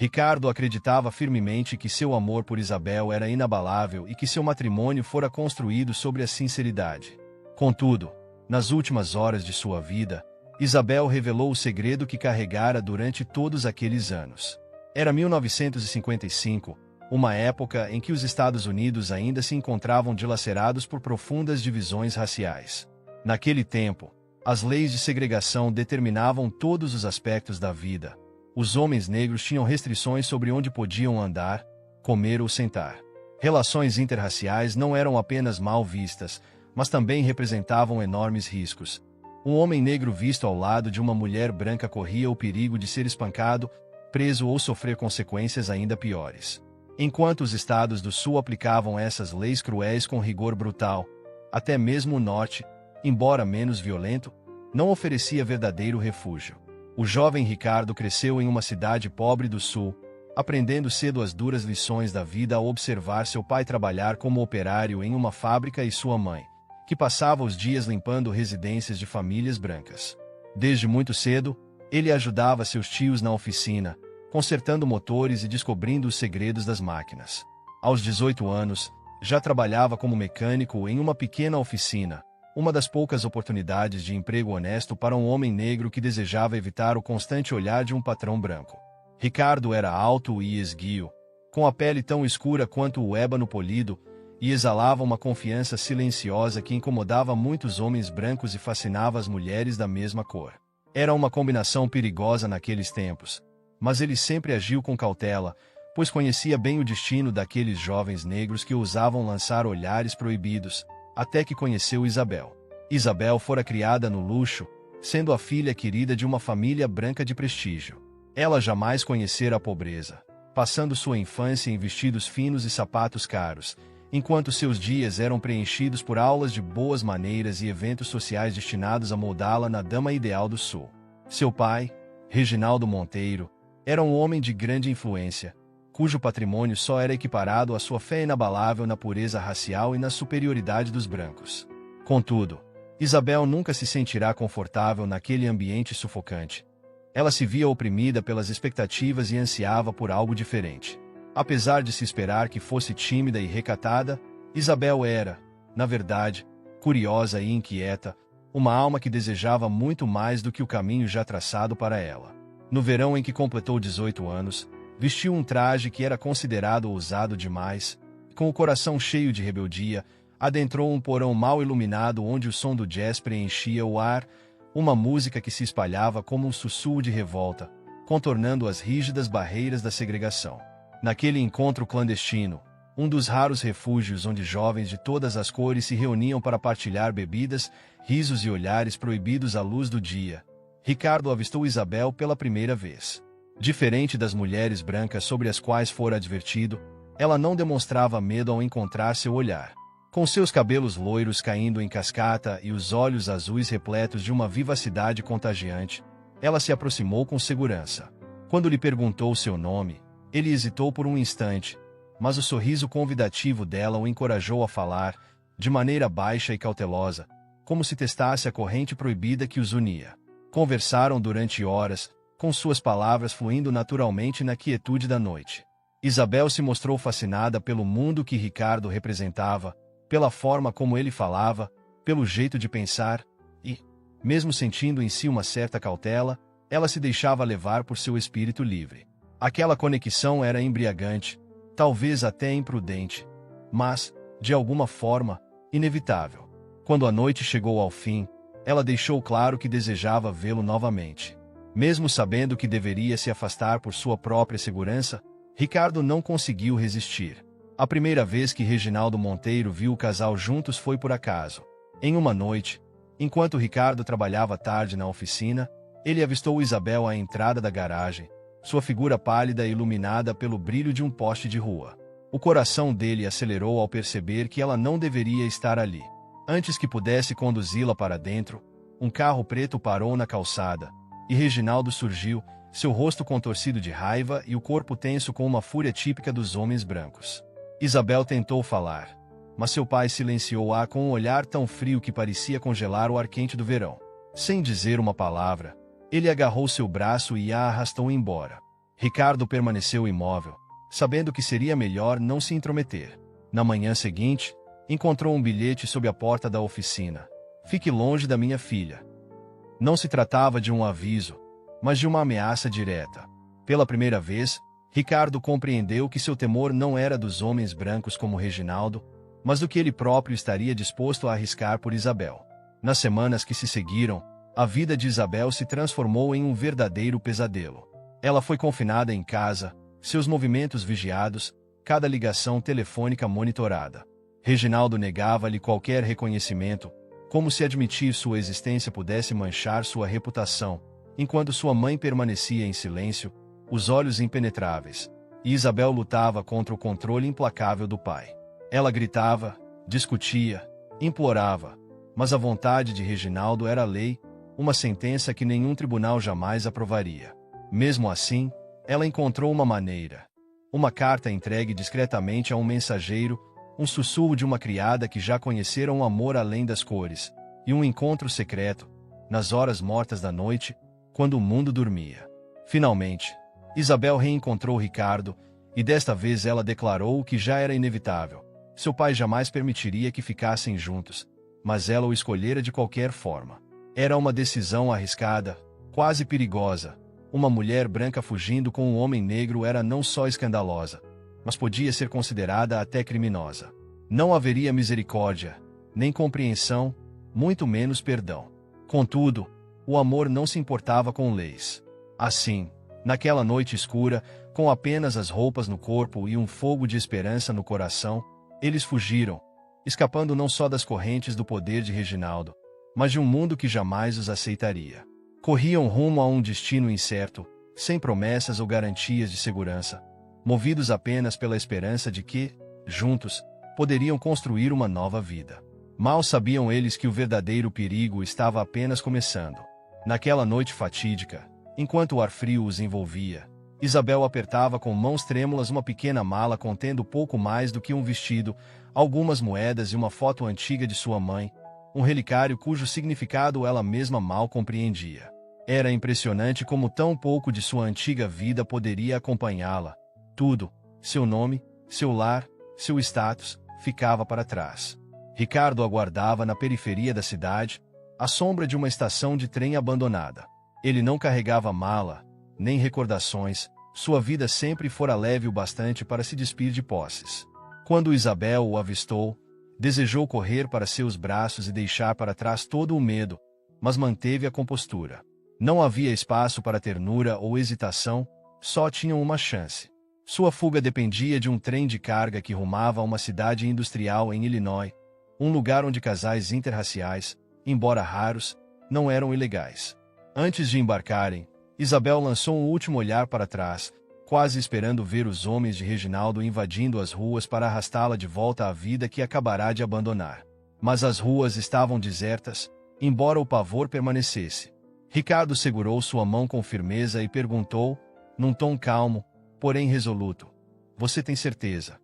Ricardo acreditava firmemente que seu amor por Isabel era inabalável e que seu matrimônio fora construído sobre a sinceridade. Contudo, nas últimas horas de sua vida, Isabel revelou o segredo que carregara durante todos aqueles anos. Era 1955, uma época em que os Estados Unidos ainda se encontravam dilacerados por profundas divisões raciais. Naquele tempo, as leis de segregação determinavam todos os aspectos da vida. Os homens negros tinham restrições sobre onde podiam andar, comer ou sentar. Relações interraciais não eram apenas mal vistas, mas também representavam enormes riscos. Um homem negro visto ao lado de uma mulher branca corria o perigo de ser espancado, preso ou sofrer consequências ainda piores. Enquanto os estados do Sul aplicavam essas leis cruéis com rigor brutal, até mesmo o Norte, embora menos violento, não oferecia verdadeiro refúgio. O jovem Ricardo cresceu em uma cidade pobre do Sul, aprendendo cedo as duras lições da vida ao observar seu pai trabalhar como operário em uma fábrica e sua mãe, que passava os dias limpando residências de famílias brancas. Desde muito cedo, ele ajudava seus tios na oficina, consertando motores e descobrindo os segredos das máquinas. Aos 18 anos, já trabalhava como mecânico em uma pequena oficina, uma das poucas oportunidades de emprego honesto para um homem negro que desejava evitar o constante olhar de um patrão branco. Ricardo era alto e esguio, com a pele tão escura quanto o ébano polido, e exalava uma confiança silenciosa que incomodava muitos homens brancos e fascinava as mulheres da mesma cor. Era uma combinação perigosa naqueles tempos, mas ele sempre agiu com cautela, pois conhecia bem o destino daqueles jovens negros que ousavam lançar olhares proibidos, até que conheceu Isabel. Isabel fora criada no luxo, sendo a filha querida de uma família branca de prestígio. Ela jamais conhecera a pobreza, passando sua infância em vestidos finos e sapatos caros, enquanto seus dias eram preenchidos por aulas de boas maneiras e eventos sociais destinados a moldá-la na dama ideal do Sul. Seu pai, Reginaldo Monteiro, era um homem de grande influência, cujo patrimônio só era equiparado à sua fé inabalável na pureza racial e na superioridade dos brancos. Contudo, Isabel nunca se sentirá confortável naquele ambiente sufocante. Ela se via oprimida pelas expectativas e ansiava por algo diferente. Apesar de se esperar que fosse tímida e recatada, Isabel era, na verdade, curiosa e inquieta, uma alma que desejava muito mais do que o caminho já traçado para ela. No verão em que completou 18 anos, vestiu um traje que era considerado ousado demais. Com o coração cheio de rebeldia, adentrou um porão mal iluminado onde o som do jazz preenchia o ar, uma música que se espalhava como um sussurro de revolta, contornando as rígidas barreiras da segregação. Naquele encontro clandestino, um dos raros refúgios onde jovens de todas as cores se reuniam para partilhar bebidas, risos e olhares proibidos à luz do dia, Ricardo avistou Isabel pela primeira vez. Diferente das mulheres brancas sobre as quais fora advertido, ela não demonstrava medo ao encontrar seu olhar. Com seus cabelos loiros caindo em cascata e os olhos azuis repletos de uma vivacidade contagiante, ela se aproximou com segurança. Quando lhe perguntou seu nome, ele hesitou por um instante, mas o sorriso convidativo dela o encorajou a falar, de maneira baixa e cautelosa, como se testasse a corrente proibida que os unia. Conversaram durante horas, com suas palavras fluindo naturalmente na quietude da noite. Isabel se mostrou fascinada pelo mundo que Ricardo representava, pela forma como ele falava, pelo jeito de pensar, e, mesmo sentindo em si uma certa cautela, ela se deixava levar por seu espírito livre. Aquela conexão era embriagante, talvez até imprudente, mas, de alguma forma, inevitável. Quando a noite chegou ao fim, ela deixou claro que desejava vê-lo novamente. Mesmo sabendo que deveria se afastar por sua própria segurança, Ricardo não conseguiu resistir. A primeira vez que Reginaldo Monteiro viu o casal juntos foi por acaso. Em uma noite, enquanto Ricardo trabalhava tarde na oficina, ele avistou Isabel à entrada da garagem, sua figura pálida e iluminada pelo brilho de um poste de rua. O coração dele acelerou ao perceber que ela não deveria estar ali. Antes que pudesse conduzi-la para dentro, um carro preto parou na calçada, e Reginaldo surgiu, seu rosto contorcido de raiva e o corpo tenso com uma fúria típica dos homens brancos. Isabel tentou falar, mas seu pai silenciou-a com um olhar tão frio que parecia congelar o ar quente do verão. Sem dizer uma palavra, ele agarrou seu braço e a arrastou embora. Ricardo permaneceu imóvel, sabendo que seria melhor não se intrometer. Na manhã seguinte, encontrou um bilhete sob a porta da oficina. Fique longe da minha filha. Não se tratava de um aviso, mas de uma ameaça direta. Pela primeira vez, Ricardo compreendeu que seu temor não era dos homens brancos como Reginaldo, mas do que ele próprio estaria disposto a arriscar por Isabel. Nas semanas que se seguiram, a vida de Isabel se transformou em um verdadeiro pesadelo. Ela foi confinada em casa, seus movimentos vigiados, cada ligação telefônica monitorada. Reginaldo negava-lhe qualquer reconhecimento, como se admitir sua existência pudesse manchar sua reputação, enquanto sua mãe permanecia em silêncio, os olhos impenetráveis, e Isabel lutava contra o controle implacável do pai. Ela gritava, discutia, implorava, mas a vontade de Reginaldo era lei, uma sentença que nenhum tribunal jamais aprovaria. Mesmo assim, ela encontrou uma maneira. Uma carta entregue discretamente a um mensageiro, um sussurro de uma criada que já conhecera um amor além das cores, e um encontro secreto, nas horas mortas da noite, quando o mundo dormia. Finalmente, Isabel reencontrou Ricardo, e desta vez ela declarou o que já era inevitável. Seu pai jamais permitiria que ficassem juntos, mas ela o escolhera de qualquer forma. Era uma decisão arriscada, quase perigosa. Uma mulher branca fugindo com um homem negro era não só escandalosa, mas podia ser considerada até criminosa. Não haveria misericórdia, nem compreensão, muito menos perdão. Contudo, o amor não se importava com leis. Assim, naquela noite escura, com apenas as roupas no corpo e um fogo de esperança no coração, eles fugiram, escapando não só das correntes do poder de Reginaldo, mas de um mundo que jamais os aceitaria. Corriam rumo a um destino incerto, sem promessas ou garantias de segurança, movidos apenas pela esperança de que, juntos, poderiam construir uma nova vida. Mal sabiam eles que o verdadeiro perigo estava apenas começando. Naquela noite fatídica, enquanto o ar frio os envolvia, Isabel apertava com mãos trêmulas uma pequena mala contendo pouco mais do que um vestido, algumas moedas e uma foto antiga de sua mãe, um relicário cujo significado ela mesma mal compreendia. Era impressionante como tão pouco de sua antiga vida poderia acompanhá-la. Tudo, seu nome, seu lar, seu status, ficava para trás. Ricardo aguardava na periferia da cidade, à sombra de uma estação de trem abandonada. Ele não carregava mala, nem recordações, sua vida sempre fora leve o bastante para se despir de posses. Quando Isabel o avistou, desejou correr para seus braços e deixar para trás todo o medo, mas manteve a compostura. Não havia espaço para ternura ou hesitação, só tinham uma chance. Sua fuga dependia de um trem de carga que rumava a uma cidade industrial em Illinois, um lugar onde casais interraciais, embora raros, não eram ilegais. Antes de embarcarem, Isabel lançou um último olhar para trás, quase esperando ver os homens de Reginaldo invadindo as ruas para arrastá-la de volta à vida que acabará de abandonar. Mas as ruas estavam desertas, embora o pavor permanecesse. Ricardo segurou sua mão com firmeza e perguntou, num tom calmo, porém resoluto: "Você tem certeza?"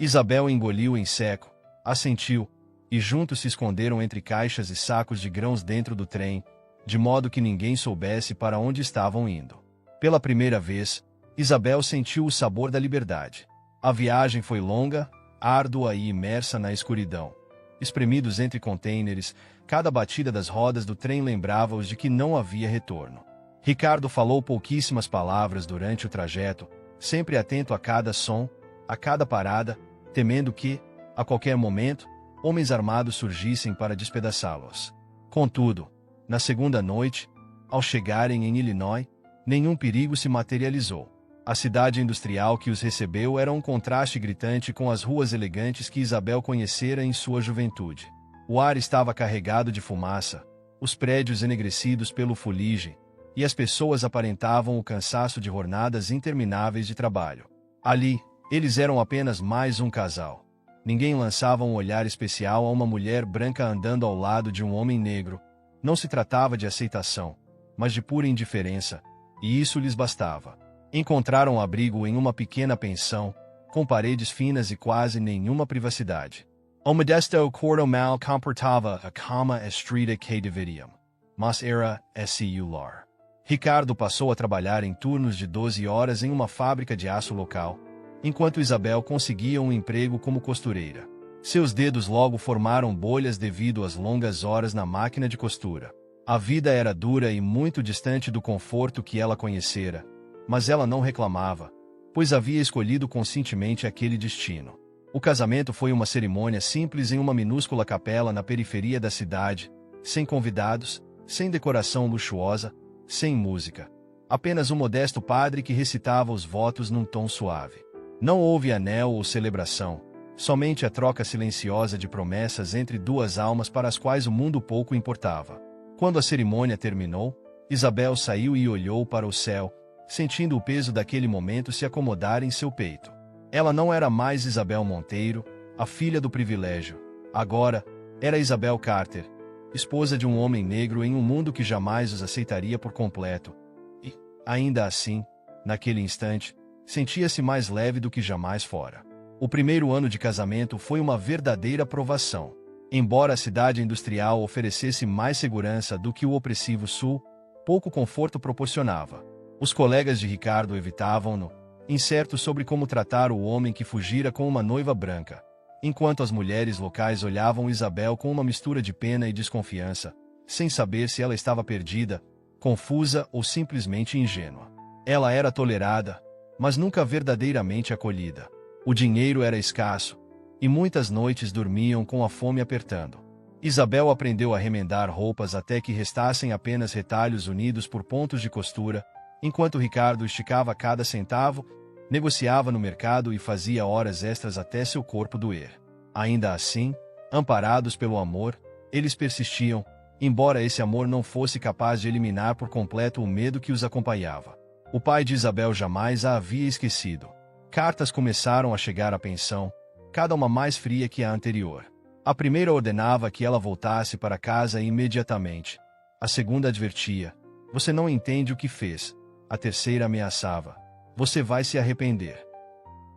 Isabel engoliu em seco, assentiu, e juntos se esconderam entre caixas e sacos de grãos dentro do trem, de modo que ninguém soubesse para onde estavam indo. Pela primeira vez, Isabel sentiu o sabor da liberdade. A viagem foi longa, árdua e imersa na escuridão. Espremidos entre contêineres, cada batida das rodas do trem lembrava-os de que não havia retorno. Ricardo falou pouquíssimas palavras durante o trajeto, sempre atento a cada som, a cada parada, temendo que, a qualquer momento, homens armados surgissem para despedaçá-los. Contudo, na segunda noite, ao chegarem em Illinois, nenhum perigo se materializou. A cidade industrial que os recebeu era um contraste gritante com as ruas elegantes que Isabel conhecera em sua juventude. O ar estava carregado de fumaça, os prédios enegrecidos pelo fuligem, e as pessoas aparentavam o cansaço de jornadas intermináveis de trabalho. Ali, eles eram apenas mais um casal. Ninguém lançava um olhar especial a uma mulher branca andando ao lado de um homem negro. Não se tratava de aceitação, mas de pura indiferença, e isso lhes bastava. Encontraram abrigo em uma pequena pensão, com paredes finas e quase nenhuma privacidade. O modesto quarto mal comportava a cama estrita que deveriam, mas era esse o lar. Ricardo passou a trabalhar em turnos de 12 horas em uma fábrica de aço local, enquanto Isabel conseguia um emprego como costureira. Seus dedos logo formaram bolhas devido às longas horas na máquina de costura. A vida era dura e muito distante do conforto que ela conhecera, mas ela não reclamava, pois havia escolhido conscientemente aquele destino. O casamento foi uma cerimônia simples em uma minúscula capela na periferia da cidade, sem convidados, sem decoração luxuosa, sem música. Apenas um modesto padre que recitava os votos num tom suave. Não houve anel ou celebração, somente a troca silenciosa de promessas entre duas almas para as quais o mundo pouco importava. Quando a cerimônia terminou, Isabel saiu e olhou para o céu, sentindo o peso daquele momento se acomodar em seu peito. Ela não era mais Isabel Monteiro, a filha do privilégio. Agora, era Isabel Carter, esposa de um homem negro em um mundo que jamais os aceitaria por completo. E, ainda assim, naquele instante, sentia-se mais leve do que jamais fora. O primeiro ano de casamento foi uma verdadeira provação. Embora a cidade industrial oferecesse mais segurança do que o opressivo sul, pouco conforto proporcionava. Os colegas de Ricardo evitavam-no, incertos sobre como tratar o homem que fugira com uma noiva branca, enquanto as mulheres locais olhavam Isabel com uma mistura de pena e desconfiança, sem saber se ela estava perdida, confusa ou simplesmente ingênua. Ela era tolerada, mas nunca verdadeiramente acolhida. O dinheiro era escasso, e muitas noites dormiam com a fome apertando. Isabel aprendeu a remendar roupas até que restassem apenas retalhos unidos por pontos de costura, enquanto Ricardo esticava cada centavo, negociava no mercado e fazia horas extras até seu corpo doer. Ainda assim, amparados pelo amor, eles persistiam, embora esse amor não fosse capaz de eliminar por completo o medo que os acompanhava. O pai de Isabel jamais a havia esquecido. Cartas começaram a chegar à pensão, cada uma mais fria que a anterior. A primeira ordenava que ela voltasse para casa imediatamente. A segunda advertia: "Você não entende o que fez." A terceira ameaçava: "Você vai se arrepender."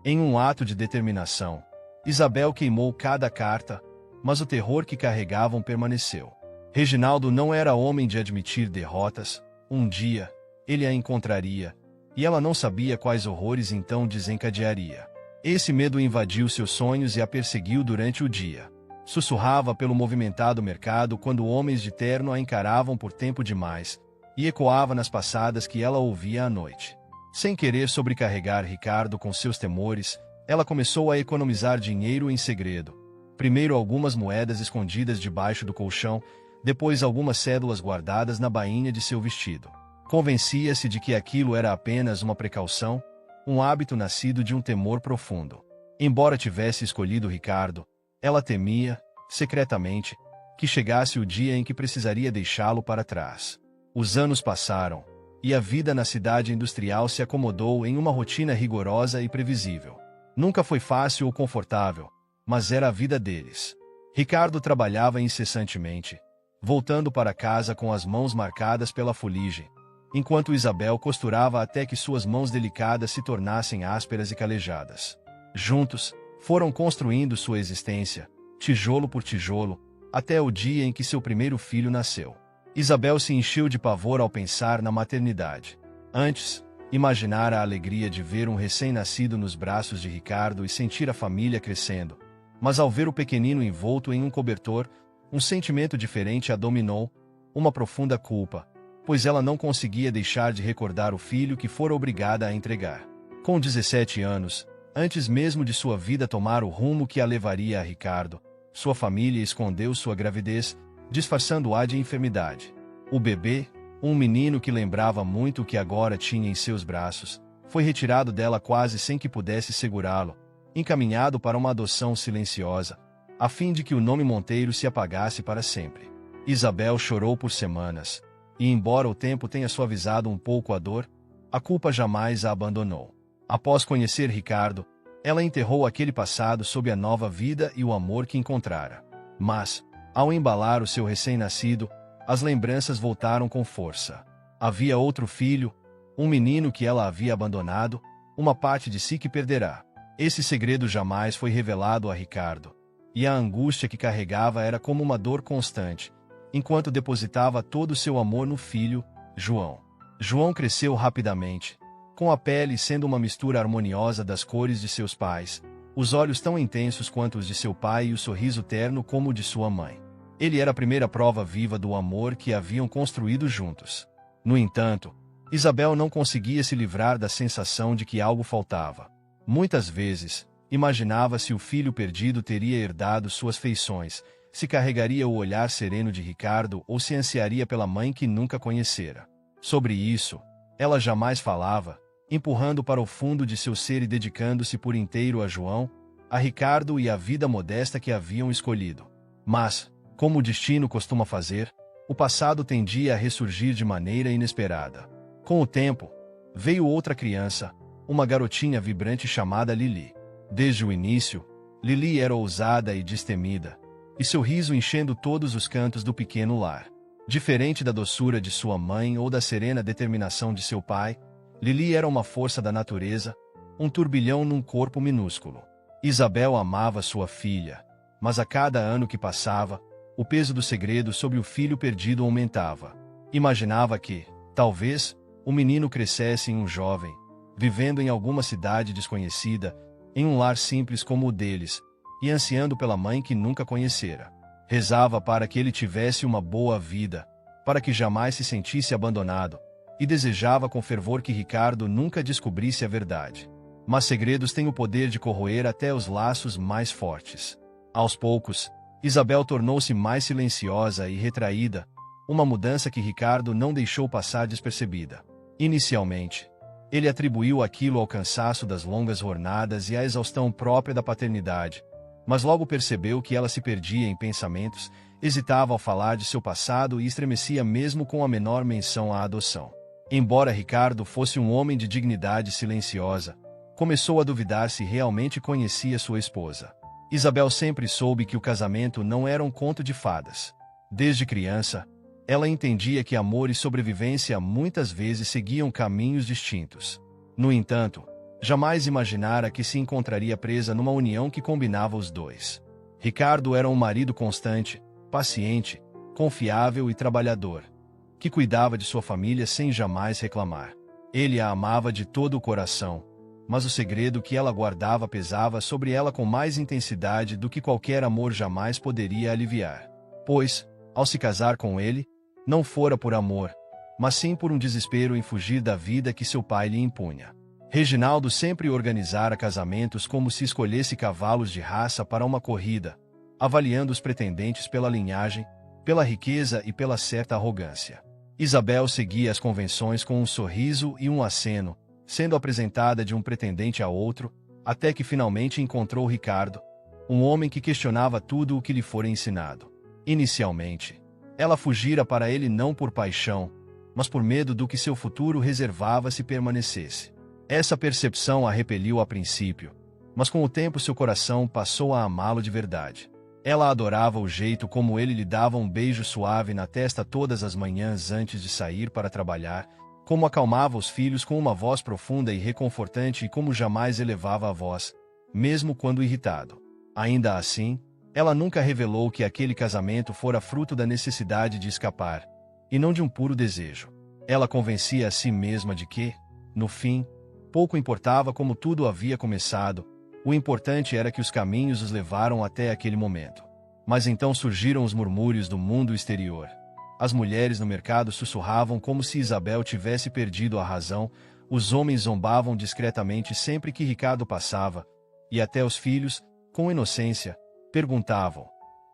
Em um ato de determinação, Isabel queimou cada carta, mas o terror que carregavam permaneceu. Reginaldo não era homem de admitir derrotas. Um dia, ele a encontraria, e ela não sabia quais horrores então desencadearia. Esse medo invadiu seus sonhos e a perseguiu durante o dia. Sussurrava pelo movimentado mercado quando homens de terno a encaravam por tempo demais, e ecoava nas passadas que ela ouvia à noite. Sem querer sobrecarregar Ricardo com seus temores, ela começou a economizar dinheiro em segredo. Primeiro algumas moedas escondidas debaixo do colchão, depois algumas cédulas guardadas na bainha de seu vestido. Convencia-se de que aquilo era apenas uma precaução, um hábito nascido de um temor profundo. Embora tivesse escolhido Ricardo, ela temia, secretamente, que chegasse o dia em que precisaria deixá-lo para trás. Os anos passaram, e a vida na cidade industrial se acomodou em uma rotina rigorosa e previsível. Nunca foi fácil ou confortável, mas era a vida deles. Ricardo trabalhava incessantemente, voltando para casa com as mãos marcadas pela fuligem, enquanto Isabel costurava até que suas mãos delicadas se tornassem ásperas e calejadas. Juntos, foram construindo sua existência, tijolo por tijolo, até o dia em que seu primeiro filho nasceu. Isabel se encheu de pavor ao pensar na maternidade. Antes, imaginara a alegria de ver um recém-nascido nos braços de Ricardo e sentir a família crescendo. Mas ao ver o pequenino envolto em um cobertor, um sentimento diferente a dominou, uma profunda culpa, pois ela não conseguia deixar de recordar o filho que fora obrigada a entregar. Com 17 anos, antes mesmo de sua vida tomar o rumo que a levaria a Ricardo, sua família escondeu sua gravidez, disfarçando-a de enfermidade. O bebê, um menino que lembrava muito o que agora tinha em seus braços, foi retirado dela quase sem que pudesse segurá-lo, encaminhado para uma adoção silenciosa, a fim de que o nome Monteiro se apagasse para sempre. Isabel chorou por semanas, e embora o tempo tenha suavizado um pouco a dor, a culpa jamais a abandonou. Após conhecer Ricardo, ela enterrou aquele passado sob a nova vida e o amor que encontrara. Mas, ao embalar o seu recém-nascido, as lembranças voltaram com força. Havia outro filho, um menino que ela havia abandonado, uma parte de si que perderá. Esse segredo jamais foi revelado a Ricardo, e a angústia que carregava era como uma dor constante, enquanto depositava todo o seu amor no filho, João. João cresceu rapidamente, com a pele sendo uma mistura harmoniosa das cores de seus pais, os olhos tão intensos quanto os de seu pai e o sorriso terno como o de sua mãe. Ele era a primeira prova viva do amor que haviam construído juntos. No entanto, Isabel não conseguia se livrar da sensação de que algo faltava. Muitas vezes, imaginava se o filho perdido teria herdado suas feições, se carregaria o olhar sereno de Ricardo ou se ansiaria pela mãe que nunca conhecera. Sobre isso, ela jamais falava, empurrando para o fundo de seu ser e dedicando-se por inteiro a João, a Ricardo e à vida modesta que haviam escolhido. Mas, como o destino costuma fazer, o passado tendia a ressurgir de maneira inesperada. Com o tempo, veio outra criança, uma garotinha vibrante chamada Lili. Desde o início, Lili era ousada e destemida, e seu riso enchendo todos os cantos do pequeno lar. Diferente da doçura de sua mãe ou da serena determinação de seu pai, Lili era uma força da natureza, um turbilhão num corpo minúsculo. Isabel amava sua filha, mas a cada ano que passava, o peso do segredo sobre o filho perdido aumentava. Imaginava que, talvez, o menino crescesse em um jovem, vivendo em alguma cidade desconhecida, em um lar simples como o deles, e ansiando pela mãe que nunca conhecera. Rezava para que ele tivesse uma boa vida, para que jamais se sentisse abandonado, e desejava com fervor que Ricardo nunca descobrisse a verdade. Mas segredos têm o poder de corroer até os laços mais fortes. Aos poucos, Isabel tornou-se mais silenciosa e retraída, uma mudança que Ricardo não deixou passar despercebida. Inicialmente, ele atribuiu aquilo ao cansaço das longas jornadas e à exaustão própria da paternidade, mas logo percebeu que ela se perdia em pensamentos, hesitava ao falar de seu passado e estremecia mesmo com a menor menção à adoção. Embora Ricardo fosse um homem de dignidade silenciosa, começou a duvidar se realmente conhecia sua esposa. Isabel sempre soube que o casamento não era um conto de fadas. Desde criança, ela entendia que amor e sobrevivência muitas vezes seguiam caminhos distintos. No entanto, jamais imaginara que se encontraria presa numa união que combinava os dois. Ricardo era um marido constante, paciente, confiável e trabalhador, que cuidava de sua família sem jamais reclamar. Ele a amava de todo o coração, mas o segredo que ela guardava pesava sobre ela com mais intensidade do que qualquer amor jamais poderia aliviar. Pois, ao se casar com ele, não fora por amor, mas sim por um desespero em fugir da vida que seu pai lhe impunha. Reginaldo sempre organizara casamentos como se escolhesse cavalos de raça para uma corrida, avaliando os pretendentes pela linhagem, pela riqueza e pela certa arrogância. Isabel seguia as convenções com um sorriso e um aceno, sendo apresentada de um pretendente a outro, até que finalmente encontrou Ricardo, um homem que questionava tudo o que lhe fora ensinado. Inicialmente, ela fugira para ele não por paixão, mas por medo do que seu futuro reservava se permanecesse. Essa percepção a repeliu a princípio, mas com o tempo seu coração passou a amá-lo de verdade. Ela adorava o jeito como ele lhe dava um beijo suave na testa todas as manhãs antes de sair para trabalhar, como acalmava os filhos com uma voz profunda e reconfortante e como jamais elevava a voz, mesmo quando irritado. Ainda assim, ela nunca revelou que aquele casamento fora fruto da necessidade de escapar, e não de um puro desejo. Ela convencia a si mesma de que, no fim, pouco importava como tudo havia começado, o importante era que os caminhos os levaram até aquele momento. Mas então surgiram os murmúrios do mundo exterior. As mulheres no mercado sussurravam como se Isabel tivesse perdido a razão, os homens zombavam discretamente sempre que Ricardo passava, e até os filhos, com inocência, perguntavam: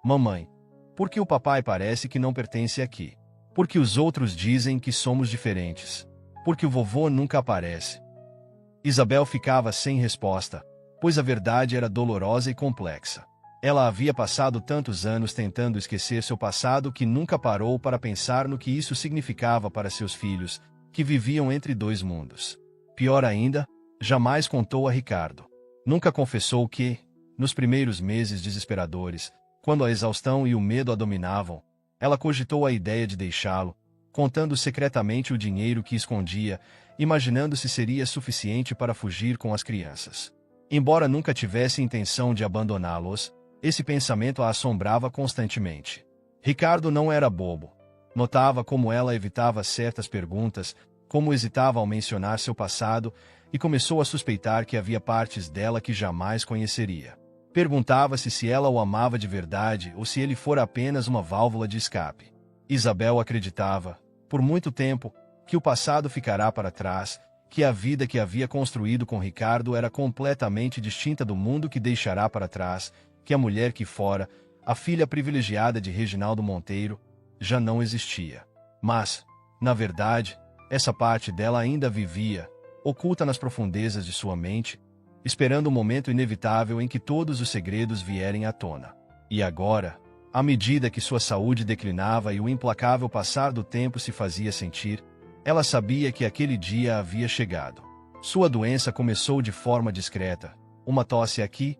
"Mamãe, por que o papai parece que não pertence aqui? Por que os outros dizem que somos diferentes? Por que o vovô nunca aparece?" Isabel ficava sem resposta, pois a verdade era dolorosa e complexa. Ela havia passado tantos anos tentando esquecer seu passado que nunca parou para pensar no que isso significava para seus filhos, que viviam entre dois mundos. Pior ainda, jamais contou a Ricardo. Nunca confessou que, nos primeiros meses desesperadores, quando a exaustão e o medo a dominavam, ela cogitou a ideia de deixá-lo, contando secretamente o dinheiro que escondia, imaginando se seria suficiente para fugir com as crianças. Embora nunca tivesse intenção de abandoná-los, esse pensamento a assombrava constantemente. Ricardo não era bobo. Notava como ela evitava certas perguntas, como hesitava ao mencionar seu passado, e começou a suspeitar que havia partes dela que jamais conheceria. Perguntava-se se ela o amava de verdade ou se ele fora apenas uma válvula de escape. Isabel acreditava, por muito tempo, que o passado ficará para trás, que a vida que havia construído com Ricardo era completamente distinta do mundo que deixará para trás, que a mulher que fora, a filha privilegiada de Reginaldo Monteiro, já não existia. Mas, na verdade, essa parte dela ainda vivia, oculta nas profundezas de sua mente, esperando o momento inevitável em que todos os segredos vierem à tona. E agora, à medida que sua saúde declinava e o implacável passar do tempo se fazia sentir, ela sabia que aquele dia havia chegado. Sua doença começou de forma discreta, uma tosse aqui,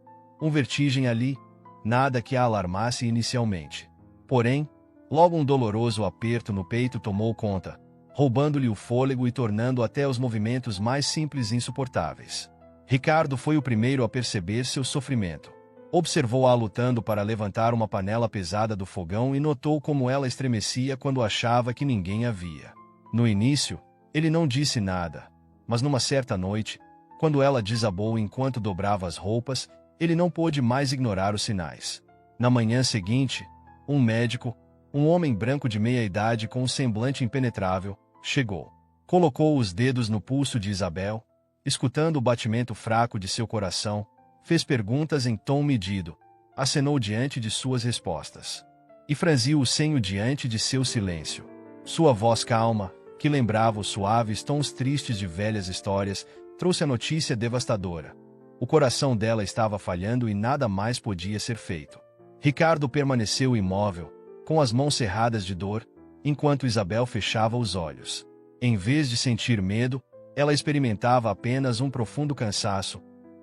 vertigem ali, nada que a alarmasse inicialmente. Porém, logo um doloroso aperto no peito tomou conta, roubando-lhe o fôlego e tornando até os movimentos mais simples insuportáveis. Ricardo foi o primeiro a perceber seu sofrimento. Observou-a lutando para levantar uma panela pesada do fogão e notou como ela estremecia quando achava que ninguém a via. No início, ele não disse nada, mas numa certa noite, quando ela desabou enquanto dobrava as roupas, ele não pôde mais ignorar os sinais. Na manhã seguinte, um médico, um homem branco de meia-idade com um semblante impenetrável, chegou. Colocou os dedos no pulso de Isabel, escutando o batimento fraco de seu coração, fez perguntas em tom medido, acenou diante de suas respostas. E franziu o senho diante de seu silêncio. Sua voz calma, que lembrava os suaves tons tristes de velhas histórias, trouxe a notícia devastadora. O coração dela estava falhando e nada mais podia ser feito. Ricardo permaneceu imóvel, com as mãos cerradas de dor, enquanto Isabel fechava os olhos. Em vez de sentir medo, ela experimentava apenas um profundo cansaço,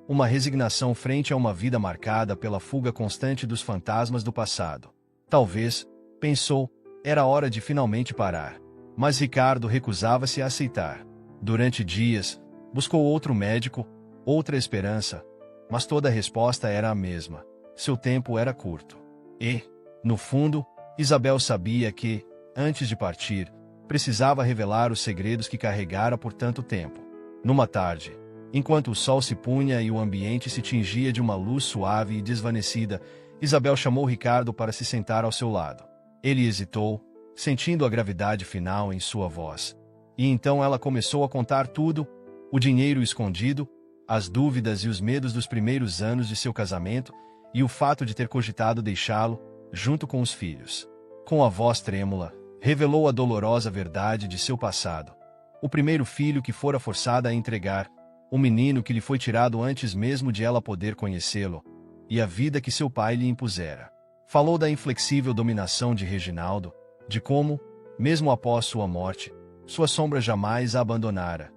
uma resignação frente a uma vida marcada pela fuga constante dos fantasmas do passado. Talvez, pensou, era hora de finalmente parar. Mas Ricardo recusava-se a aceitar. Durante dias, buscou outro médico, outra esperança, mas toda a resposta era a mesma. Seu tempo era curto. E, no fundo, Isabel sabia que, antes de partir, precisava revelar os segredos que carregara por tanto tempo. Numa tarde, enquanto o sol se punha e o ambiente se tingia de uma luz suave e desvanecida, Isabel chamou Ricardo para se sentar ao seu lado. Ele hesitou, sentindo a gravidade final em sua voz. E então ela começou a contar tudo: o dinheiro escondido, as dúvidas e os medos dos primeiros anos de seu casamento, e o fato de ter cogitado deixá-lo, junto com os filhos. Com a voz trêmula, revelou a dolorosa verdade de seu passado. O primeiro filho que fora forçada a entregar, o menino que lhe foi tirado antes mesmo de ela poder conhecê-lo, e a vida que seu pai lhe impusera. Falou da inflexível dominação de Reginaldo, de como, mesmo após sua morte, sua sombra jamais a abandonara.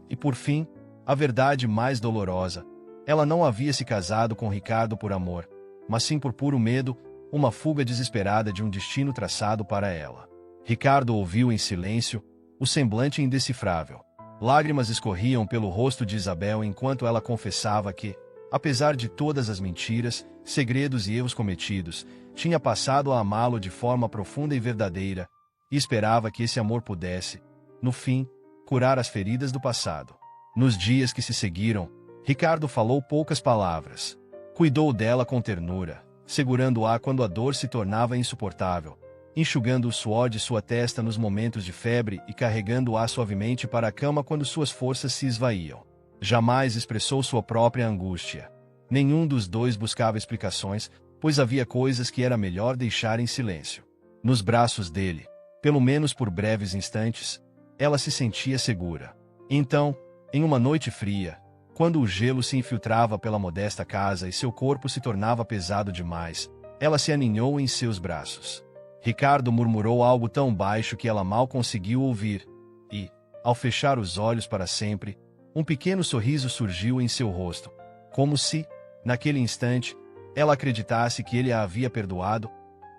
E por fim, a verdade mais dolorosa: ela não havia se casado com Ricardo por amor, mas sim por puro medo, uma fuga desesperada de um destino traçado para ela. Ricardo ouviu em silêncio, o semblante indecifrável. Lágrimas escorriam pelo rosto de Isabel enquanto ela confessava que, apesar de todas as mentiras, segredos e erros cometidos, tinha passado a amá-lo de forma profunda e verdadeira, e esperava que esse amor pudesse, no fim, curar as feridas do passado. Nos dias que se seguiram, Ricardo falou poucas palavras. Cuidou dela com ternura, segurando-a quando a dor se tornava insuportável, enxugando o suor de sua testa nos momentos de febre e carregando-a suavemente para a cama quando suas forças se esvaíam. Jamais expressou sua própria angústia. Nenhum dos dois buscava explicações, pois havia coisas que era melhor deixar em silêncio. Nos braços dele, pelo menos por breves instantes, ela se sentia segura. Então, em uma noite fria, quando o gelo se infiltrava pela modesta casa e seu corpo se tornava pesado demais, ela se aninhou em seus braços. Ricardo murmurou algo tão baixo que ela mal conseguiu ouvir, e, ao fechar os olhos para sempre, um pequeno sorriso surgiu em seu rosto, como se, naquele instante, ela acreditasse que ele a havia perdoado,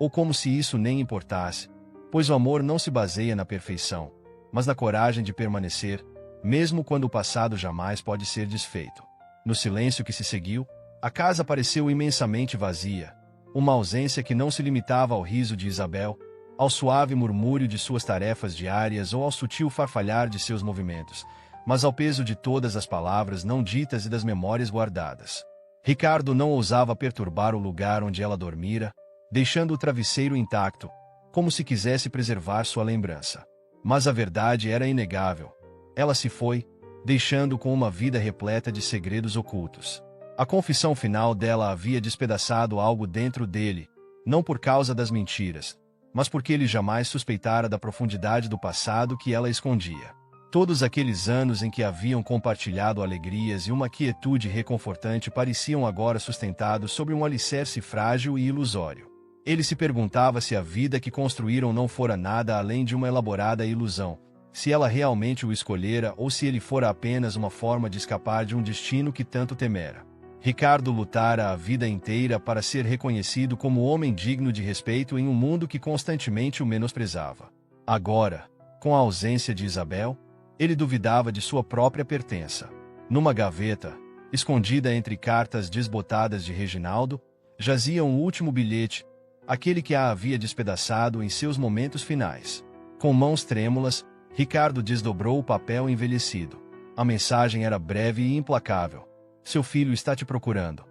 ou como se isso nem importasse, pois o amor não se baseia na perfeição, mas na coragem de permanecer, mesmo quando o passado jamais pode ser desfeito. No silêncio que se seguiu, a casa pareceu imensamente vazia, uma ausência que não se limitava ao riso de Isabel, ao suave murmúrio de suas tarefas diárias ou ao sutil farfalhar de seus movimentos, mas ao peso de todas as palavras não ditas e das memórias guardadas. Ricardo não ousava perturbar o lugar onde ela dormira, deixando o travesseiro intacto, como se quisesse preservar sua lembrança. Mas a verdade era inegável. Ela se foi, deixando com uma vida repleta de segredos ocultos. A confissão final dela havia despedaçado algo dentro dele, não por causa das mentiras, mas porque ele jamais suspeitara da profundidade do passado que ela escondia. Todos aqueles anos em que haviam compartilhado alegrias e uma quietude reconfortante pareciam agora sustentados sobre um alicerce frágil e ilusório. Ele se perguntava se a vida que construíram não fora nada além de uma elaborada ilusão, se ela realmente o escolhera ou se ele fora apenas uma forma de escapar de um destino que tanto temera. Ricardo lutara a vida inteira para ser reconhecido como homem digno de respeito em um mundo que constantemente o menosprezava. Agora, com a ausência de Isabel, ele duvidava de sua própria pertença. Numa gaveta, escondida entre cartas desbotadas de Reginaldo, jazia um último bilhete, aquele que a havia despedaçado em seus momentos finais. Com mãos trêmulas, Ricardo desdobrou o papel envelhecido. A mensagem era breve e implacável. Seu filho está te procurando.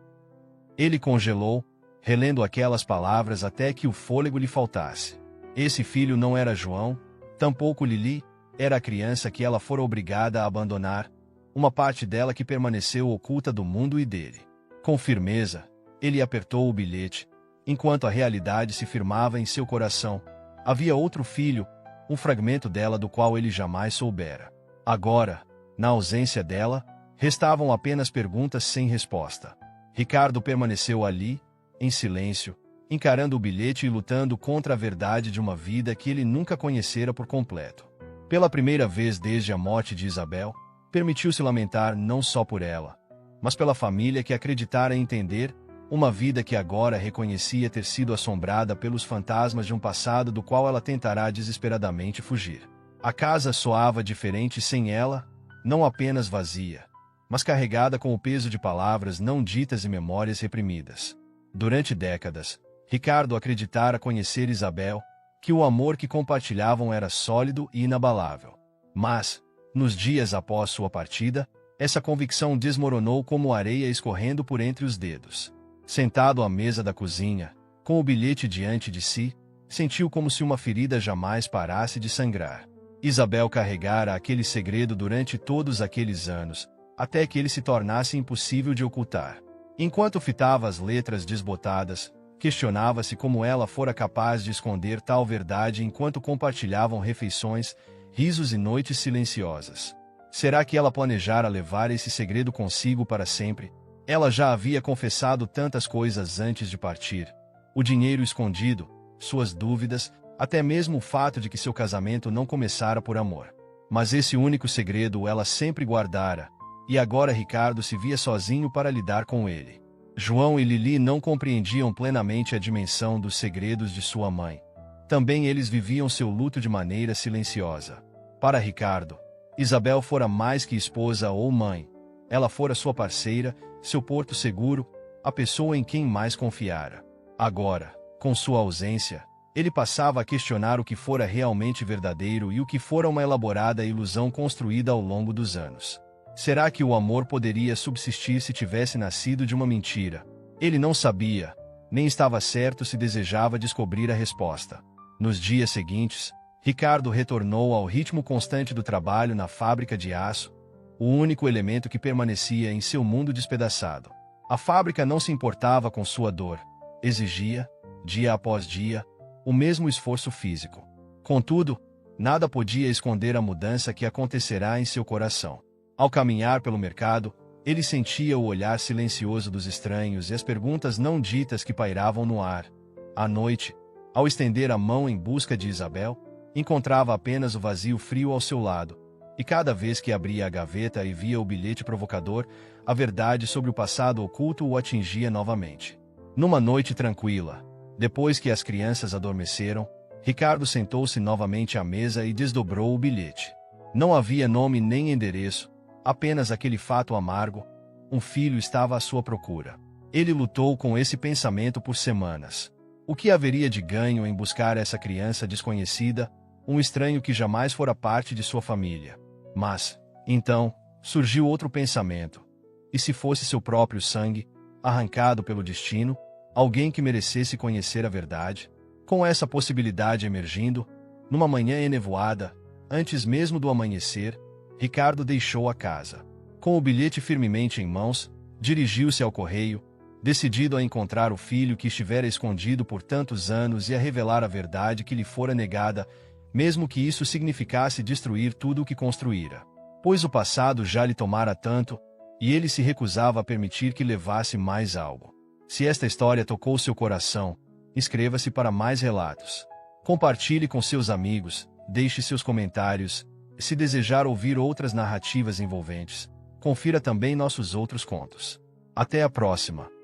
Ele congelou, relendo aquelas palavras até que o fôlego lhe faltasse. Esse filho não era João, tampouco Lili, era a criança que ela fora obrigada a abandonar, uma parte dela que permaneceu oculta do mundo e dele. Com firmeza, ele apertou o bilhete, enquanto a realidade se firmava em seu coração. Havia outro filho, um fragmento dela do qual ele jamais soubera. Agora, na ausência dela, restavam apenas perguntas sem resposta. Ricardo permaneceu ali, em silêncio, encarando o bilhete e lutando contra a verdade de uma vida que ele nunca conhecera por completo. Pela primeira vez desde a morte de Isabel, permitiu-se lamentar não só por ela, mas pela família que acreditara entender, uma vida que agora reconhecia ter sido assombrada pelos fantasmas de um passado do qual ela tentará desesperadamente fugir. A casa soava diferente sem ela, não apenas vazia, mas carregada com o peso de palavras não ditas e memórias reprimidas. Durante décadas, Ricardo acreditara conhecer Isabel, que o amor que compartilhavam era sólido e inabalável. Mas, nos dias após sua partida, essa convicção desmoronou como areia escorrendo por entre os dedos. Sentado à mesa da cozinha, com o bilhete diante de si, sentiu como se uma ferida jamais parasse de sangrar. Isabel carregara aquele segredo durante todos aqueles anos, até que ele se tornasse impossível de ocultar. Enquanto fitava as letras desbotadas, questionava-se como ela fora capaz de esconder tal verdade enquanto compartilhavam refeições, risos e noites silenciosas. Será que ela planejara levar esse segredo consigo para sempre? Ela já havia confessado tantas coisas antes de partir. O dinheiro escondido, suas dúvidas, até mesmo o fato de que seu casamento não começara por amor. Mas esse único segredo ela sempre guardara, e agora Ricardo se via sozinho para lidar com ele. João e Lili não compreendiam plenamente a dimensão dos segredos de sua mãe. Também eles viviam seu luto de maneira silenciosa. Para Ricardo, Isabel fora mais que esposa ou mãe. Ela fora sua parceira, seu porto seguro, a pessoa em quem mais confiara. Agora, com sua ausência, ele passava a questionar o que fora realmente verdadeiro e o que fora uma elaborada ilusão construída ao longo dos anos. Será que o amor poderia subsistir se tivesse nascido de uma mentira? Ele não sabia, nem estava certo se desejava descobrir a resposta. Nos dias seguintes, Ricardo retornou ao ritmo constante do trabalho na fábrica de aço, o único elemento que permanecia em seu mundo despedaçado. A fábrica não se importava com sua dor, exigia, dia após dia, o mesmo esforço físico. Contudo, nada podia esconder a mudança que acontecerá em seu coração. Ao caminhar pelo mercado, ele sentia o olhar silencioso dos estranhos e as perguntas não ditas que pairavam no ar. À noite, ao estender a mão em busca de Isabel, encontrava apenas o vazio frio ao seu lado, e cada vez que abria a gaveta e via o bilhete provocador, a verdade sobre o passado oculto o atingia novamente. Numa noite tranquila, depois que as crianças adormeceram, Ricardo sentou-se novamente à mesa e desdobrou o bilhete. Não havia nome nem endereço, apenas aquele fato amargo: um filho estava à sua procura. Ele lutou com esse pensamento por semanas. O que haveria de ganho em buscar essa criança desconhecida, um estranho que jamais fora parte de sua família? Mas, então, surgiu outro pensamento. E se fosse seu próprio sangue, arrancado pelo destino, alguém que merecesse conhecer a verdade? Com essa possibilidade emergindo, numa manhã enevoada, antes mesmo do amanhecer, Ricardo deixou a casa. Com o bilhete firmemente em mãos, dirigiu-se ao correio, decidido a encontrar o filho que estivera escondido por tantos anos e a revelar a verdade que lhe fora negada, mesmo que isso significasse destruir tudo o que construíra. Pois o passado já lhe tomara tanto, e ele se recusava a permitir que levasse mais algo. Se esta história tocou seu coração, inscreva-se para mais relatos. Compartilhe com seus amigos, deixe seus comentários. Se desejar ouvir outras narrativas envolventes, confira também nossos outros contos. Até a próxima!